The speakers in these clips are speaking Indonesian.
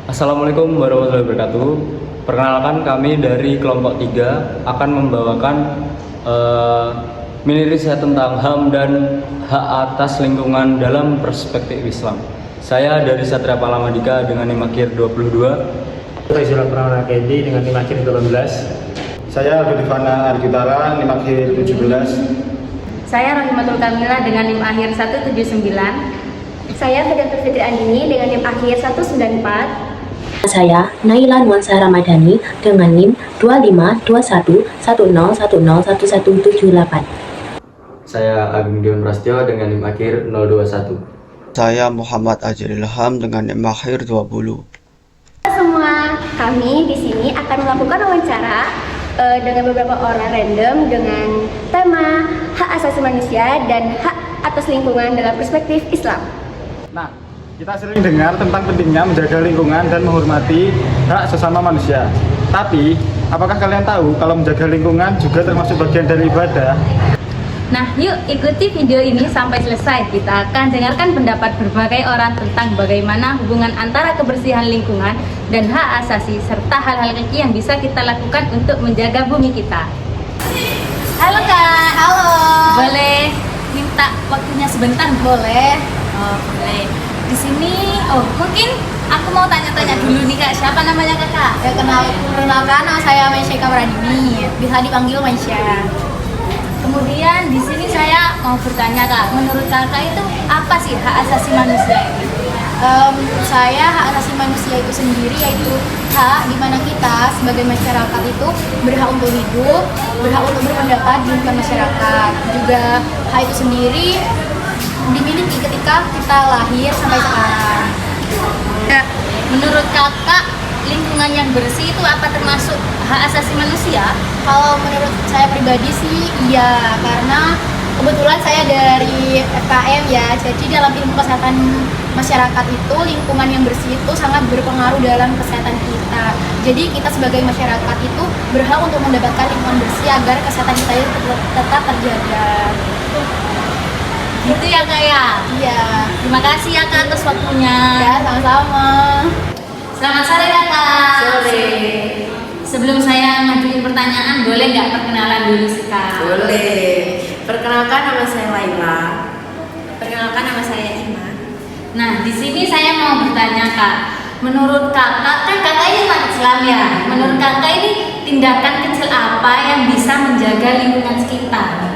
Assalamualaikum warahmatullahi wabarakatuh. Perkenalkan, kami dari kelompok 3 akan membawakan mini riset tentang HAM dan hak atas lingkungan dalam perspektif Islam. Saya dari Satria Palamadika dengan NIM akhir 22. Faizul Pramana Kendi dengan NIM akhir 18. Saya Dudivana Argitara, NIM akhir 17. Saya Rohimatul Kamila dengan NIM akhir 179. Saya Vedatul Fitri Andini dengan NIM akhir 194. Saya Naila Nuansa Ramadhani dengan NIM 252110101178. Saya Agung Dion Prasetyo dengan NIM akhir 021. Saya Muhammad Azhar Ilham dengan NIM akhir 20. Semua kami di sini akan melakukan wawancara dengan beberapa orang random dengan tema hak asasi manusia dan hak atas lingkungan dalam perspektif Islam. Nah, kita sering dengar tentang pentingnya menjaga lingkungan dan menghormati hak sesama manusia. Tapi, apakah kalian tahu kalau menjaga lingkungan juga termasuk bagian dari ibadah? Nah, yuk ikuti video ini sampai selesai. Kita akan dengarkan pendapat berbagai orang tentang bagaimana hubungan antara kebersihan lingkungan dan hak asasi serta hal-hal kecil yang bisa kita lakukan untuk menjaga bumi kita. Halo Kak. Halo. Boleh minta waktunya sebentar? Boleh. Oh, boleh. Di sini, mungkin aku mau tanya-tanya dulu nih Kak, siapa namanya Kakak? Ya, perkenalkan, nama saya Maisha Kamradini, bisa dipanggil Maisha. Kemudian di sini saya mau bertanya Kak, menurut Kakak itu apa sih hak asasi manusia ini? Saya hak asasi manusia itu sendiri yaitu hak di mana kita sebagai masyarakat itu berhak untuk hidup, berhak untuk berpendapat di lingkungan masyarakat. Juga hak itu sendiri dimiliki ketika kita lahir sampai sekarang. Nah, menurut Kakak lingkungan yang bersih itu apa termasuk hak asasi manusia? Kalau menurut saya pribadi sih iya, karena kebetulan saya dari FKM ya, jadi dalam ilmu kesehatan masyarakat itu lingkungan yang bersih itu sangat berpengaruh dalam kesehatan kita. Jadi kita sebagai masyarakat itu berhak untuk mendapatkan lingkungan bersih agar kesehatan kita itu tetap terjaga. Gitu ya Kak ya? Iya. Terima kasih ya Kak atas waktunya. Ya, sama-sama. Selamat sore Kakak. Sore. Sebelum saya ngajuin pertanyaan, boleh nggak perkenalan dulu sih Kak? Boleh. Perkenalkan, nama saya Laila. Perkenalkan, nama saya Ima. Nah, di sini saya mau bertanya Kak. Menurut Kakak, kan Kakak ini umat Islam ya. Menurut Kakak ini tindakan kecil apa yang bisa menjaga lingkungan sekitar?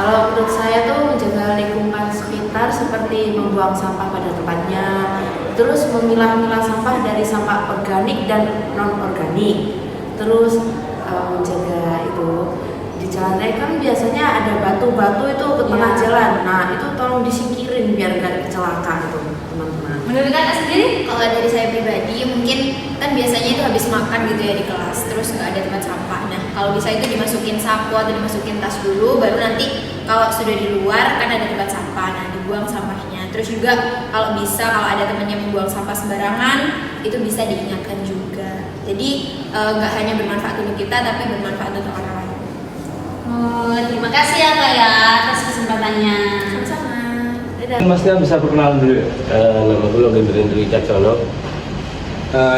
Kalau menurut saya tuh menjaga lingkungan sekitar seperti membuang sampah pada tempatnya, terus memilah-milah sampah dari sampah organik dan non-organik, terus menjaga itu di jalan raya kan biasanya ada batu-batu itu ke tengah jalan. Nah itu tolong disingkirin biar nggak celaka itu teman-teman. Menurut Kakak sendiri? Kalau dari saya pribadi mungkin kan biasanya itu habis makan gitu ya di kelas, terus nggak ada tempat sampah. Nah kalau bisa itu dimasukin sapu atau dimasukin tas dulu, baru nanti kalau sudah di luar kan ada tempat sampah, nah dibuang sampahnya. Terus juga kalau bisa, kalau ada temannya membuang sampah sembarangan, itu bisa diingatkan juga. Jadi nggak hanya bermanfaat untuk kita, tapi bermanfaat untuk orang lain. Oh, terima kasih ya Kak ya atas kesempatannya. Sama-sama. Mas Tia bisa perkenalan dulu ya? Nama gue Logan Berendri Caksono.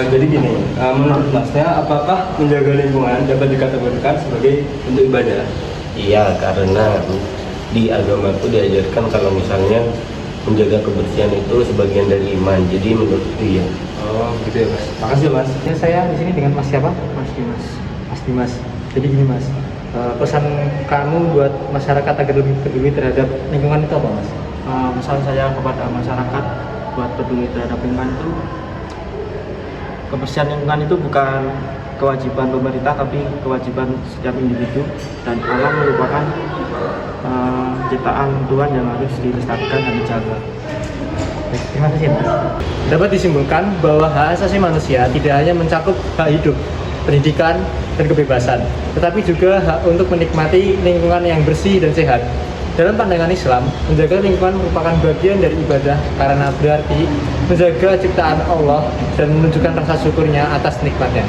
Jadi gini, menurut Mas Tia, apakah menjaga lingkungan dapat dikategorikan sebagai bentuk ibadah? Iya, karena di agamaku diajarkan kalau misalnya menjaga kebersihan itu sebagian dari iman. Jadi menurutku iya. Oh, gitu ya Mas. Makasih Mas. Ya, saya di sini dengan Mas siapa? Mas Dimas. Mas Dimas. Jadi gini Mas, pesan kamu buat masyarakat agar lebih peduli terhadap lingkungan itu apa Mas? Pesan saya kepada masyarakat buat peduli terhadap lingkungan itu, kebersihan lingkungan itu bukan kewajiban pemerintah tapi kewajiban setiap individu, dan alam merupakan ciptaan Tuhan yang harus dilestarikan dan dijaga. Terima kasih Mas. Dapat disimpulkan bahwa hak asasi manusia tidak hanya mencakup hak hidup, pendidikan, dan kebebasan, tetapi juga hak untuk menikmati lingkungan yang bersih dan sehat. Dalam pandangan Islam, menjaga lingkungan merupakan bagian dari ibadah karena berarti menjaga ciptaan Allah dan menunjukkan rasa syukurnya atas nikmatnya.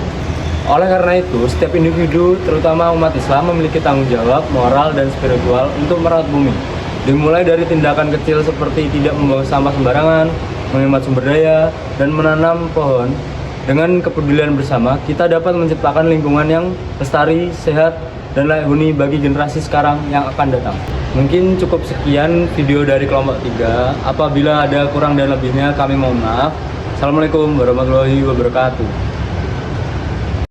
Oleh karena itu, setiap individu, terutama umat Islam, memiliki tanggung jawab moral dan spiritual untuk merawat bumi. Dimulai dari tindakan kecil seperti tidak membuang sampah sembarangan, menghemat sumber daya, dan menanam pohon. Dengan kepedulian bersama, kita dapat menciptakan lingkungan yang lestari, sehat, dan layak huni bagi generasi sekarang yang akan datang. Mungkin cukup sekian video dari kelompok 3. Apabila ada kurang dan lebihnya, kami mohon maaf. Assalamualaikum warahmatullahi wabarakatuh.